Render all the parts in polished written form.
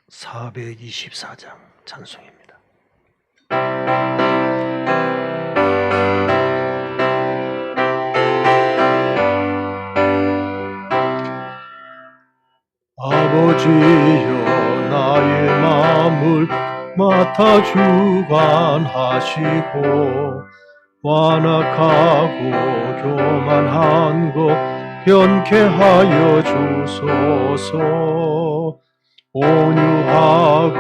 424장 찬송입니다. 아버지여 나의 마음을 맡아 주관하시고 완악하고 교만한 것 변케 하여 주소서. 온유하고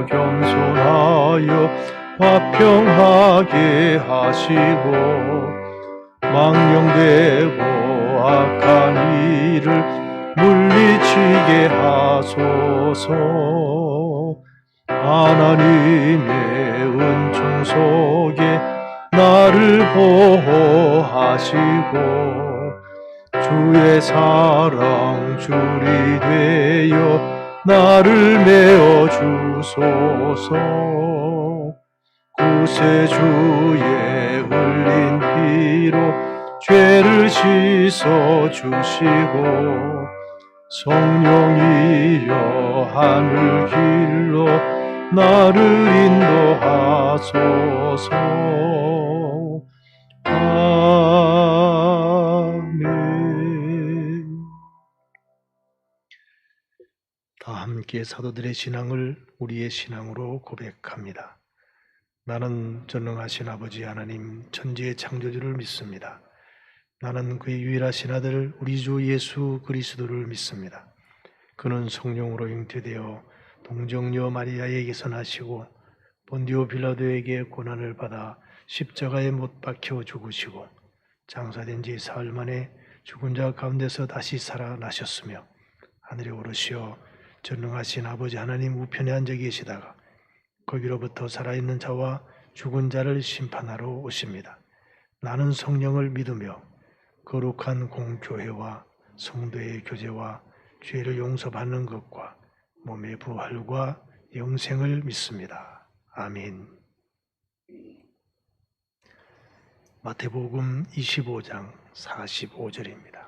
겸손하여 화평하게 하시고 망령되고 악한 일을 물리치게 하소서. 하나님의 은총 속에 나를 보호하시고 주의 사랑 줄이 되어 나를 메어 주소서. 구세주의 흘린 피로 죄를 씻어 주시고 성령이여 하늘 길로 나를 인도하소서. 아멘. 다 함께 사도들의 신앙을 우리의 신앙으로 고백합니다. 나는 전능하신 아버지 하나님 천지의 창조주를 믿습니다. 나는 그의 유일하신 아들 우리 주 예수 그리스도를 믿습니다. 그는 성령으로 잉태되어 동정녀 마리아에게서 나시고 본디오 빌라도에게 고난을 받아 십자가에 못 박혀 죽으시고 장사된 지 사흘 만에 죽은 자 가운데서 다시 살아나셨으며 하늘에 오르시어 전능하신 아버지 하나님 우편에 앉아 계시다가 거기로부터 살아있는 자와 죽은 자를 심판하러 오십니다. 나는 성령을 믿으며 거룩한 공교회와 성도의 교제와 죄를 용서받는 것과 몸의 부활과 영생을 믿습니다. 아멘. 마태복음 25장 45절입니다.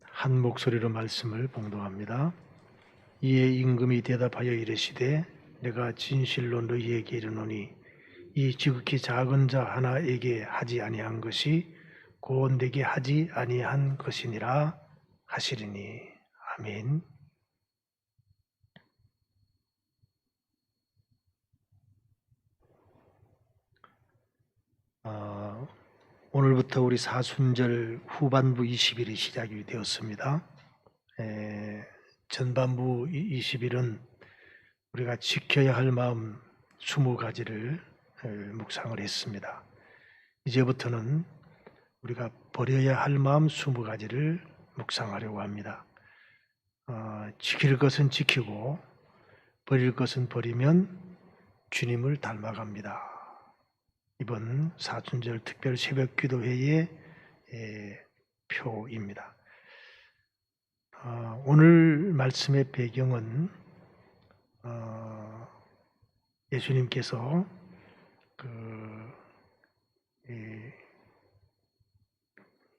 한 목소리로 말씀을 봉독합니다. 이에 임금이 대답하여 이르시되 내가 진실로 너희에게 이르노니 이 지극히 작은 자 하나에게 하지 아니한 것이 곧 내게 하지 아니한 것이니라 하시리니. 아멘. 오늘부터 우리 사순절 후반부 20일이 시작이 되었습니다. 전반부 20일은 우리가 지켜야 할 마음 20가지를 묵상을 했습니다. 이제부터는 우리가 버려야 할 마음 20가지를 묵상하려고 합니다. 지킬 것은 지키고 버릴 것은 버리면 주님을 닮아갑니다. 이번 사순절 특별 새벽 기도회의 표입니다. 오늘 말씀의 배경은 예수님께서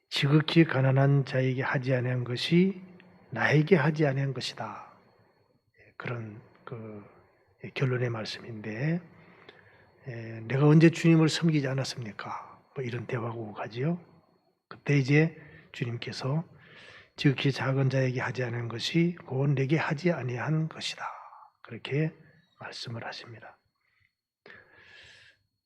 지극히 가난한 자에게 하지 아니한 것이 나에게 하지 아니한 것이다. 그런 결론의 말씀인데 내가 언제 주님을 섬기지 않았습니까? 뭐 이런 대화가 오고 가지요. 그때 이제 주님께서 지극히 작은 자에게 하지 않은 것이 곧 내게 하지 아니한 것이다. 그렇게 말씀을 하십니다.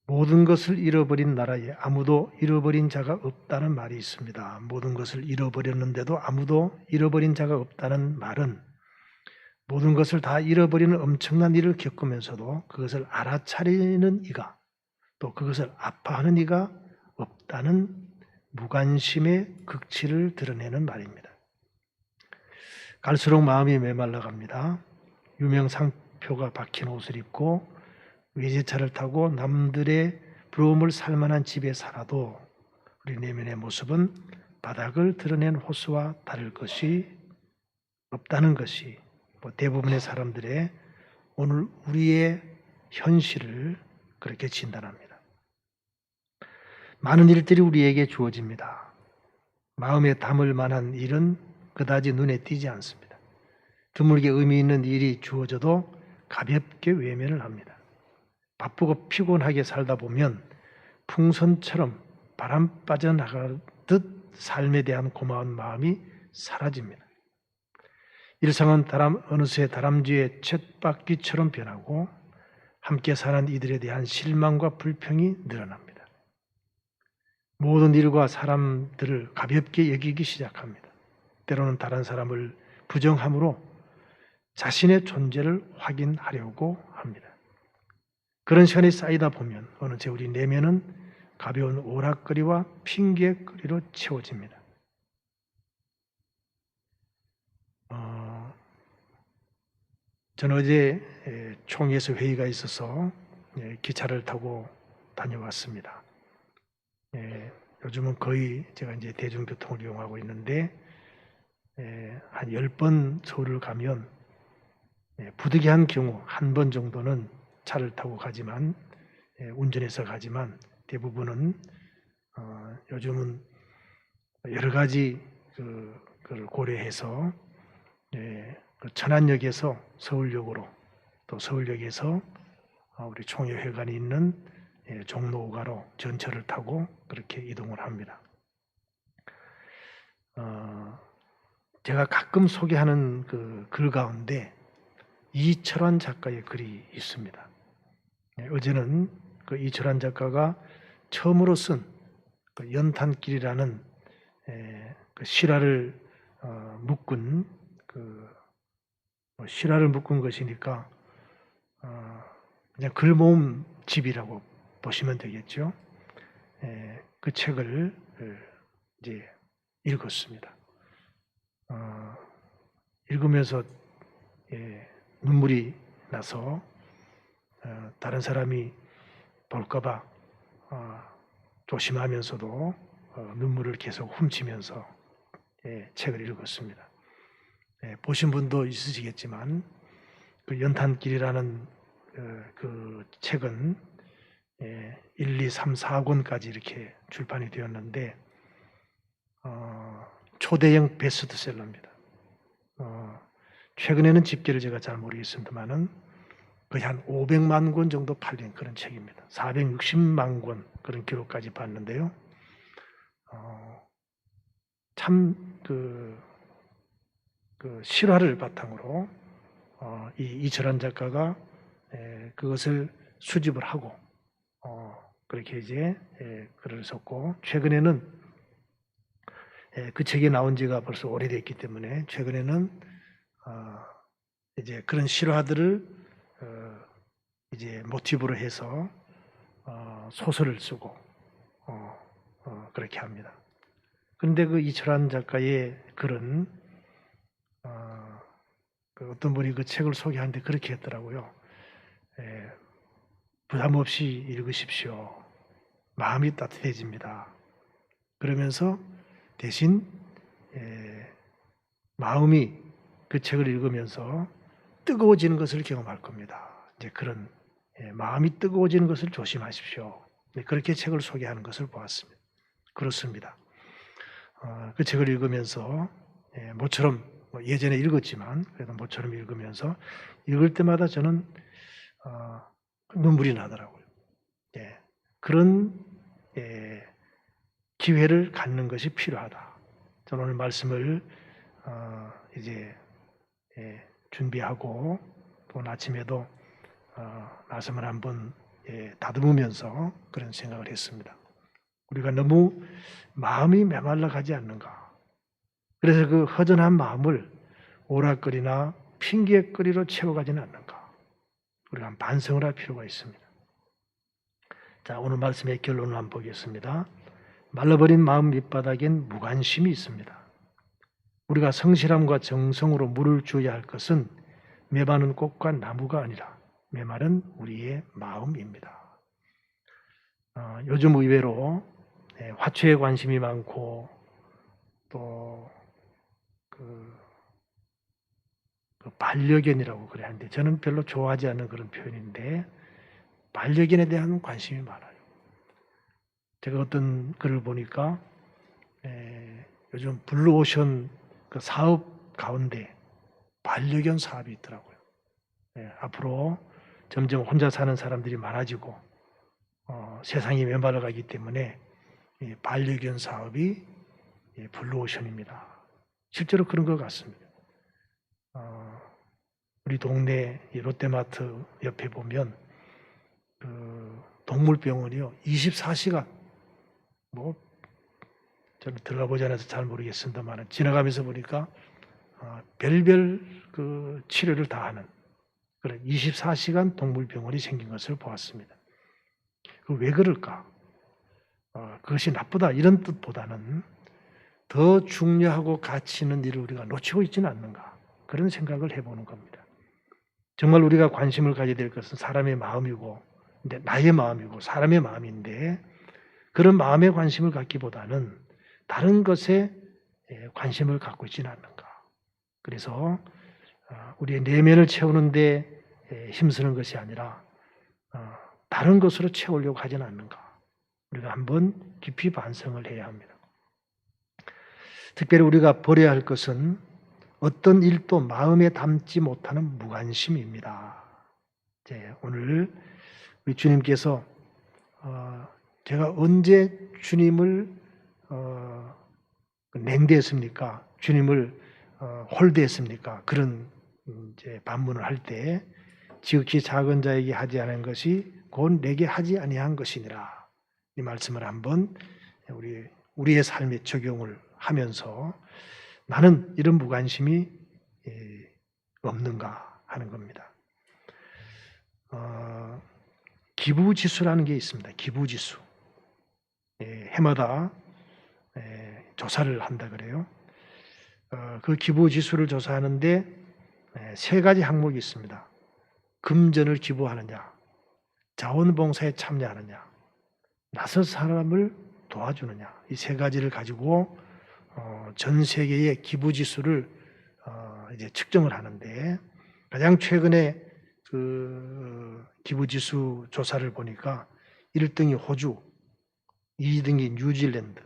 모든 것을 잃어버린 나라에 아무도 잃어버린 자가 없다는 말이 있습니다. 모든 것을 잃어버렸는데도 아무도 잃어버린 자가 없다는 말은 모든 것을 다 잃어버리는 엄청난 일을 겪으면서도 그것을 알아차리는 이가 또 그것을 아파하는 이가 없다는 무관심의 극치를 드러내는 말입니다. 갈수록 마음이 메말라갑니다. 유명 상표가 박힌 옷을 입고 외제차를 타고 남들의 부러움을 살만한 집에 살아도 우리 내면의 모습은 바닥을 드러낸 호수와 다를 것이 없다는 것이 대부분의 사람들의 오늘 우리의 현실을 그렇게 진단합니다. 많은 일들이 우리에게 주어집니다. 마음에 담을 만한 일은 그다지 눈에 띄지 않습니다. 드물게 의미 있는 일이 주어져도 가볍게 외면을 합니다. 바쁘고 피곤하게 살다 보면 풍선처럼 바람 빠져나가듯 삶에 대한 고마운 마음이 사라집니다. 일상은 어느새 다람쥐의 쳇바퀴처럼 변하고 함께 사는 이들에 대한 실망과 불평이 늘어납니다. 모든 일과 사람들을 가볍게 여기기 시작합니다. 때로는 다른 사람을 부정함으로 자신의 존재를 확인하려고 합니다. 그런 시간이 쌓이다 보면 어느새 우리 내면은 가벼운 오락거리와 핑계거리로 채워집니다. 저는 어제 총회에서 회의가 있어서 기차를 타고 다녀왔습니다. 요즘은 거의 제가 이제 대중교통을 이용하고 있는데 한 10번 서울을 가면 부득이한 경우 한 번 정도는 차를 타고 가지만 운전해서 가지만 대부분은 요즘은 여러 가지 그걸 고려해서 그 천안역에서 서울역으로 또 서울역에서 우리 총회회관이 있는 종로가로 전철을 타고 그렇게 이동을 합니다. 제가 가끔 소개하는 그 글 가운데 이철환 작가의 글이 있습니다. 어제는 그 이철환 작가가 처음으로 쓴 그 연탄길이라는 그 실화를 묶은 실화를 묶은 것이니까 그냥 글 모음 집이라고 보시면 되겠죠. 그 책을 이제 읽었습니다. 읽으면서 눈물이 나서 다른 사람이 볼까봐 조심하면서도 눈물을 계속 훔치면서 책을 읽었습니다. 보신 분도 있으시겠지만 그 연탄길이라는 그 책은 1, 2, 3, 4권까지 이렇게 출판이 되었는데 초대형 베스트셀러입니다. 최근에는 집계를 제가 잘 모르겠습니다만은 거의 한 500만 권 정도 팔린 그런 책입니다. 460만 권 그런 기록까지 봤는데요. 참 그 실화를 바탕으로 이 이철환 작가가 그것을 수집을 하고 그렇게 이제 글을 썼고 최근에는 그 책이 나온 지가 벌써 오래됐기 때문에 최근에는 이제 그런 실화들을 이제 모티브로 해서 소설을 쓰고 그렇게 합니다. 그런데 그 이철환 작가의 글은 그 어떤 분이 그 책을 소개하는데 그렇게 했더라고요. 부담 없이 읽으십시오. 마음이 따뜻해집니다. 그러면서 대신 마음이 그 책을 읽으면서 뜨거워지는 것을 경험할 겁니다. 이제 그런 마음이 뜨거워지는 것을 조심하십시오. 그렇게 책을 소개하는 것을 보았습니다. 그렇습니다. 그 책을 읽으면서 모처럼 예전에 읽었지만 그래도 모처럼 읽으면서 읽을 때마다 저는 눈물이 나더라고요. 그런 기회를 갖는 것이 필요하다. 저는 오늘 말씀을 이제 준비하고 또 아침에도 말씀을 한번 다듬으면서 그런 생각을 했습니다. 우리가 너무 마음이 메말라 가지 않는가. 그래서 그 허전한 마음을 오락거리나 핑계거리로 채워가지는 않는가. 우리가 반성을 할 필요가 있습니다. 자, 오늘 말씀의 결론을 한번 보겠습니다. 말라버린 마음 밑바닥엔 무관심이 있습니다. 우리가 성실함과 정성으로 물을 줘야 할 것은 메마른 꽃과 나무가 아니라 메마른 우리의 마음입니다. 요즘 의외로 화초에 관심이 많고 또 그 반려견이라고 그래 하는데 저는 별로 좋아하지 않는 그런 표현인데 반려견에 대한 관심이 많아요. 제가 어떤 글을 보니까 요즘 블루오션 그 사업 가운데 반려견 사업이 있더라고요. 앞으로 점점 혼자 사는 사람들이 많아지고 세상이 왼발을 가기 때문에 반려견 사업이 블루오션입니다. 실제로 그런 것 같습니다. 우리 동네 롯데마트 옆에 보면 그 동물병원이요 24시간 뭐 저는 들어가 보지 않아서 잘 모르겠습니다만 지나가면서 보니까 별별 그 치료를 다 하는 그런 24시간 동물병원이 생긴 것을 보았습니다. 왜 그럴까? 그것이 나쁘다 이런 뜻보다는 더 중요하고 가치 있는 일을 우리가 놓치고 있지는 않는가 그런 생각을 해보는 겁니다. 정말 우리가 관심을 가져야 될 것은 사람의 마음이고 근데 나의 마음이고 사람의 마음인데 그런 마음에 관심을 갖기보다는 다른 것에 관심을 갖고 있지는 않는가. 그래서 우리의 내면을 채우는데 힘쓰는 것이 아니라 다른 것으로 채우려고 하지는 않는가. 우리가 한번 깊이 반성을 해야 합니다. 특별히 우리가 버려야 할 것은 어떤 일도 마음에 담지 못하는 무관심입니다. 오늘 우리 주님께서 제가 언제 주님을 냉대했습니까? 주님을 홀대했습니까? 그런 이제 반문을 할 때 지극히 작은 자에게 하지 않은 것이 곧 내게 하지 아니한 것이니라. 이 말씀을 한번 우리의 삶에 적용을 하면서 나는 이런 무관심이 없는가 하는 겁니다. 기부지수라는 게 있습니다. 기부지수. 해마다 조사를 한다 그래요. 그 기부지수를 조사하는데 세 가지 항목이 있습니다. 금전을 기부하느냐, 자원봉사에 참여하느냐, 낯선 사람을 도와주느냐. 이 세 가지를 가지고 전 세계의 기부지수를 이제 측정을 하는데 가장 최근에 그 기부지수 조사를 보니까 1등이 호주, 2등이 뉴질랜드.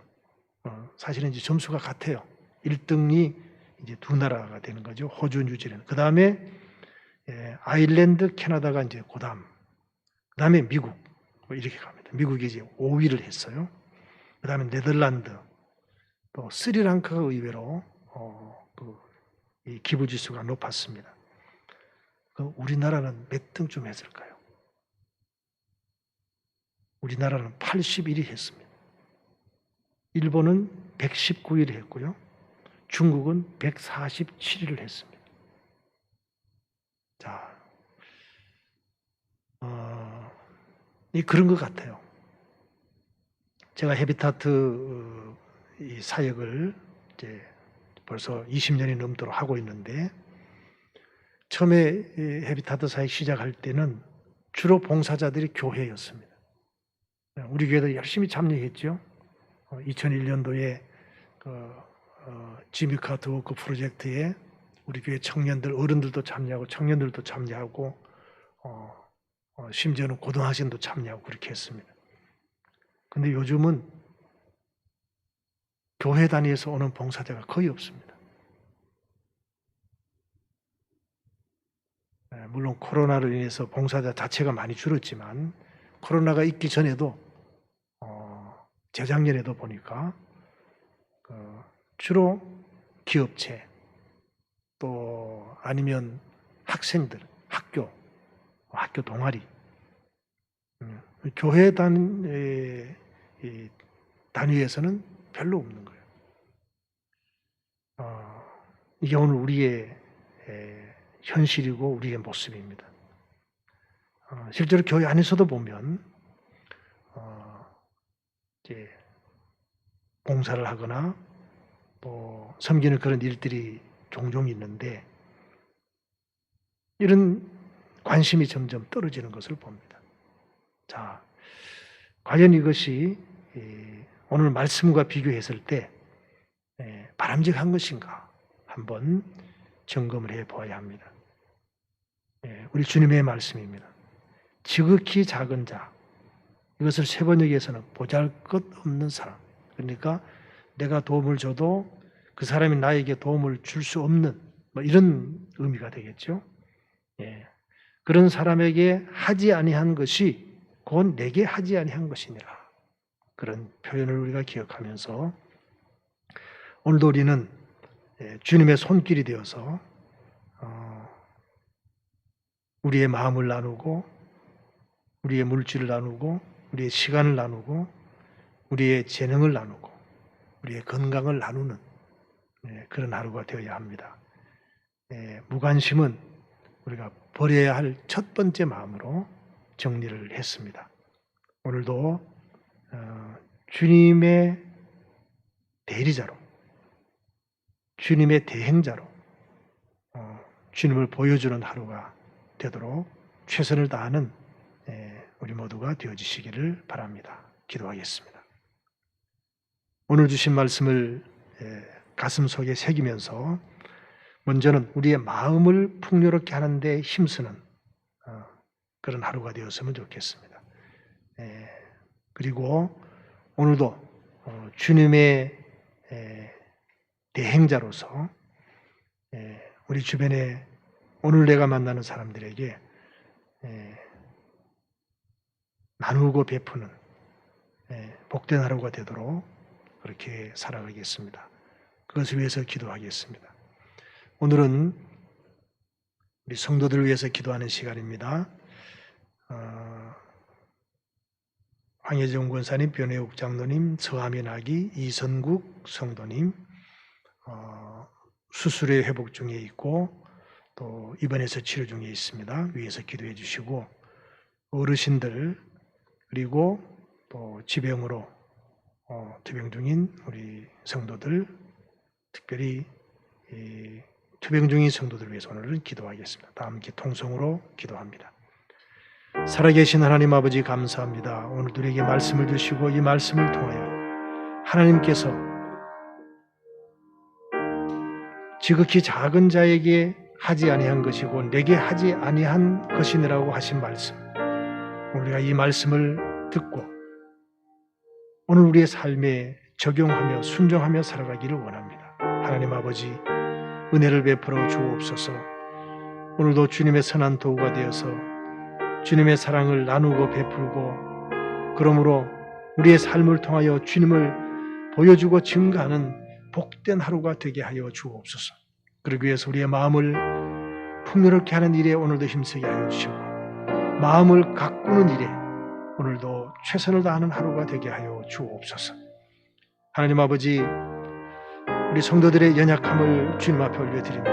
사실은 이제 점수가 같아요. 1등이 이제 두 나라가 되는 거죠. 호주, 뉴질랜드. 그 다음에 아일랜드, 캐나다가 이제 그다음. 그 다음에 미국. 이렇게 갑니다. 미국이 이제 5위를 했어요. 그 다음에 네덜란드, 또 스리랑카가 의외로 이 기부지수가 높았습니다. 우리나라는 몇 등쯤 했을까요? 우리나라는 81위 했습니다. 일본은 119위를 했고요. 중국은 147위를 했습니다. 자, 그런 것 같아요. 제가 헤비타트 이 사역을 이제 벌써 20년이 넘도록 하고 있는데 처음에 헤비타트 사역 시작할 때는 주로 봉사자들이 교회였습니다. 우리 교회도 열심히 참여했죠. 2001년도에 지미 카트 워크 프로젝트에 우리 교회 청년들, 어른들도 참여하고 청년들도 참여하고 심지어는 고등학생도 참여하고 그렇게 했습니다. 근데 요즘은 교회 단위에서 오는 봉사자가 거의 없습니다. 물론 코로나로 인해서 봉사자 자체가 많이 줄었지만 코로나가 있기 전에도 재작년에도 보니까 주로 기업체 또 아니면 학생들, 학교 동아리, 교회 단위에서는 별로 없는 거예요. 이게 오늘 우리의 현실이고 우리의 모습입니다. 실제로 교회 안에서도 보면 이제 봉사를 하거나 또 섬기는 그런 일들이 종종 있는데 이런 관심이 점점 떨어지는 것을 봅니다. 자, 과연 이것이 오늘 말씀과 비교했을 때 바람직한 것인가 한번 점검을 해보아야 합니다. 우리 주님의 말씀입니다. 지극히 작은 자, 이것을 세번역에서는 보잘것없는 사람, 그러니까 내가 도움을 줘도 그 사람이 나에게 도움을 줄 수 없는 이런 의미가 되겠죠. 예. 그런 사람에게 하지 아니한 것이 곧 내게 하지 아니한 것이니라. 그런 표현을 우리가 기억하면서 오늘도 우리는 주님의 손길이 되어서 우리의 마음을 나누고 우리의 물질을 나누고 우리의 시간을 나누고 우리의 재능을 나누고 우리의 건강을 나누는 그런 하루가 되어야 합니다. 무관심은 우리가 버려야 할 첫 번째 마음으로 정리를 했습니다. 오늘도 주님의 대리자로, 주님의 대행자로 주님을 보여주는 하루가 되도록 최선을 다하는 우리 모두가 되어주시기를 바랍니다. 기도하겠습니다. 오늘 주신 말씀을 가슴 속에 새기면서 먼저는 우리의 마음을 풍요롭게 하는 데 힘쓰는 그런 하루가 되었으면 좋겠습니다. 그리고 오늘도 주님의 대행자로서 우리 주변에 오늘 내가 만나는 사람들에게 나누고 베푸는 복된 하루가 되도록 그렇게 살아가겠습니다. 그것을 위해서 기도하겠습니다. 오늘은 우리 성도들을 위해서 기도하는 시간입니다. 황혜정 권사님, 변혜욱 장로님, 서하민 아기, 이선국 성도님 수술의 회복 중에 있고 또 입원해서 치료 중에 있습니다. 위에서 기도해 주시고 어르신들 그리고 또 지병으로 투병 중인 우리 성도들 특별히 투병 중인 성도들 위해서 오늘은 기도하겠습니다. 다 함께 통성으로 기도합니다. 살아계신 하나님 아버지 감사합니다. 오늘도 우리에게 말씀을 주시고 이 말씀을 통하여 하나님께서 지극히 작은 자에게 하지 아니한 것이고 내게 하지 아니한 것이니라고 하신 말씀, 우리가 이 말씀을 듣고 오늘 우리의 삶에 적용하며 순종하며 살아가기를 원합니다. 하나님 아버지 은혜를 베풀어 주옵소서. 오늘도 주님의 선한 도구가 되어서 주님의 사랑을 나누고 베풀고 그러므로 우리의 삶을 통하여 주님을 보여주고 증거하는 복된 하루가 되게 하여 주옵소서. 그러기 위해서 우리의 마음을 풍요롭게 하는 일에 오늘도 힘쓰게 하여 주시고 마음을 가꾸는 일에 오늘도 최선을 다하는 하루가 되게 하여 주옵소서. 하나님 아버지 우리 성도들의 연약함을 주님 앞에 올려드립니다.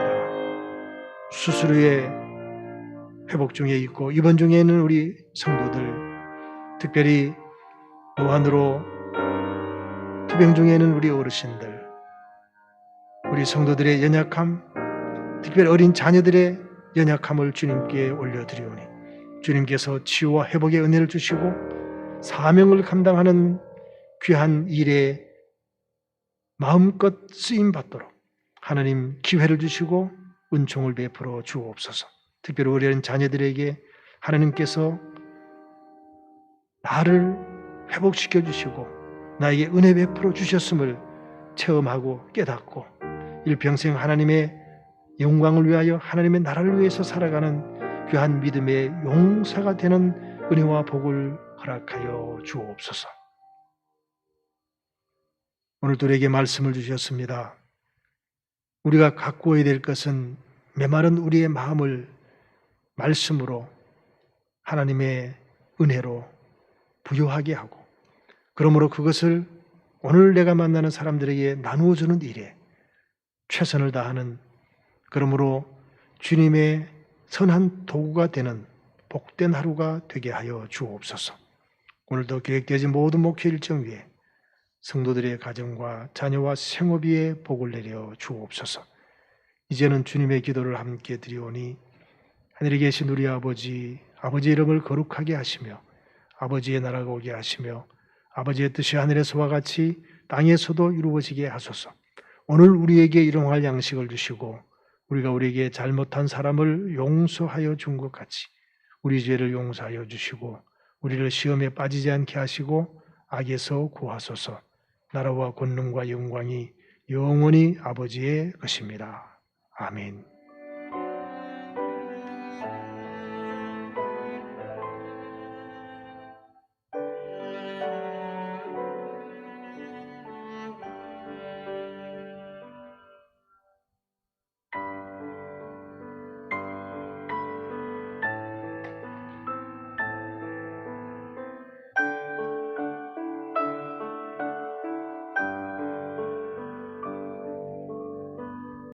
수술 후에 회복 중에 있고 입원 중에 있는 우리 성도들 특별히 노안으로 투병 중에 있는 우리 어르신들 우리 성도들의 연약함 특별히 어린 자녀들의 연약함을 주님께 올려드리오니 주님께서 치유와 회복의 은혜를 주시고 사명을 감당하는 귀한 일에 마음껏 쓰임받도록 하나님 기회를 주시고 은총을 베풀어 주옵소서. 특별히 우리 어린 자녀들에게 하나님께서 나를 회복시켜 주시고 나에게 은혜 베풀어 주셨음을 체험하고 깨닫고 일평생 하나님의 영광을 위하여 하나님의 나라를 위해서 살아가는 귀한 믿음의 용사가 되는 은혜와 복을 허락하여 주옵소서. 오늘도 우리에게 말씀을 주셨습니다. 우리가 가꾸어야 될 것은 메마른 우리의 마음을 말씀으로 하나님의 은혜로 부요하게 하고 그러므로 그것을 오늘 내가 만나는 사람들에게 나누어주는 일에 최선을 다하는 그러므로 주님의 선한 도구가 되는 복된 하루가 되게 하여 주옵소서. 오늘도 계획되어진 모든 목회 일정 위에 성도들의 가정과 자녀와 생업 위에 복을 내려 주옵소서. 이제는 주님의 기도를 함께 드리오니 하늘에 계신 우리 아버지, 아버지의 이름을 거룩하게 하시며 아버지의 나라가 오게 하시며 아버지의 뜻이 하늘에서와 같이 땅에서도 이루어지게 하소서. 오늘 우리에게 일용할 양식을 주시고 우리가 우리에게 잘못한 사람을 용서하여 준 것 같이 우리 죄를 용서하여 주시고 우리를 시험에 빠지지 않게 하시고 악에서 구하소서. 나라와 권능과 영광이 영원히 아버지의 것입니다. 아멘.